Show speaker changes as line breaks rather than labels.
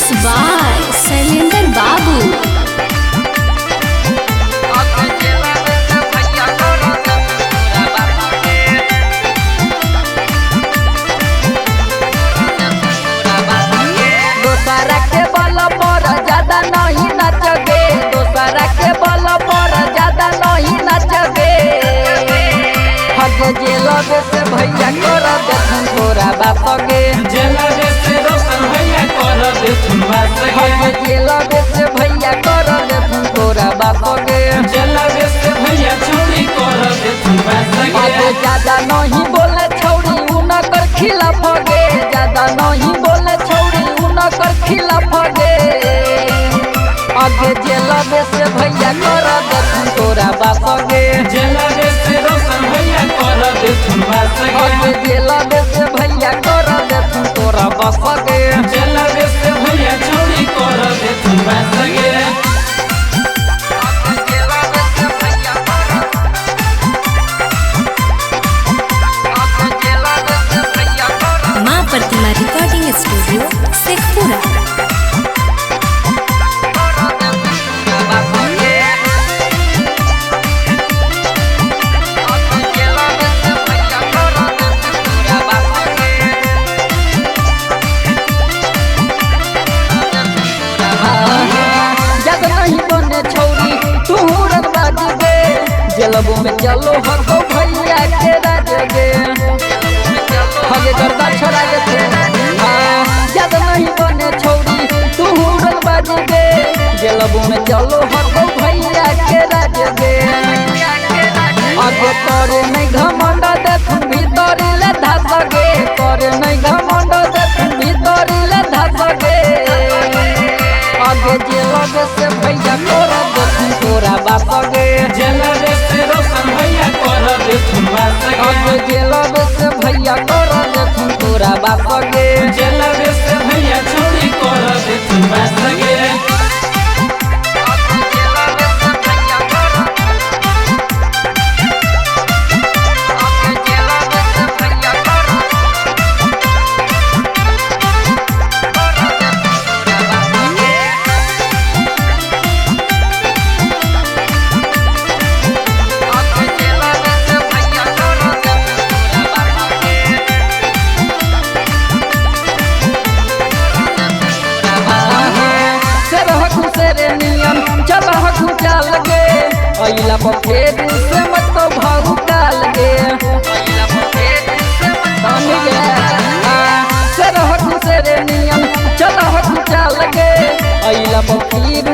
Mixed by Sailendra Babu.
दोसरा के बल पर ज्यादा नहीं नचबे, दोसरा के बल पर ज्यादा नहीं नचबे। हग जेलबे से भैया कर देथुन तोरा बाप गे,
जेलबे से रोशन भैया कर देथुन बाप गे,
हग जेलबे से भैया कर देथुन तोरा बाप गे।
जेलबे से भैया छौरी कर देथुन बाप गे।
आगे ज्यादा नहीं बोले छौरी उनकर खिलाफ गे, ज्यादा नहीं बोले छौरी उनकर खिलाफ गे। आगे जेलबे से भैया कर देथुन तोरा बाप गे,
जेलबे से रोशन भैया कर देथुन बाप गे,
आगे जेलबे से भैया कर देथुन तोरा बाप गे।
जेलबे से भैया छौरी कर देथुन बाप गे।
माँ प्रतिमा रिकॉर्डिंग स्टूडियो शेखपुरा।
जग नहीं बने छौरी तू रंगबाज गे, जेलबो में चलो हको भैया के राज गे। हगे गर्दा छोड़ा गे थे जग नहीं बने छौरी तू रंगबाज गे, जेलबो में चलो हको भैया के राज गे। आगे तोरे नहीं घमंड देखुन भीतरी ले धस गे, तोरे नहीं घमंड देखुन भीतरी ले धस गे। आगे जेलबे से भैया कर देथुन तोरा बाप गे,
जेलबे से रोशन भैया कर देथुन बाप गे,
आगे जेलबे से भैया कर देथुन तोरा बाप गे।
जेलबे से भैया छौरी कर देथुन बाप गे।
चाल गे अइला फेर से मत तो भाऊ काल गे, सरहट से रे नियम चलहट चाल गे अइला फिर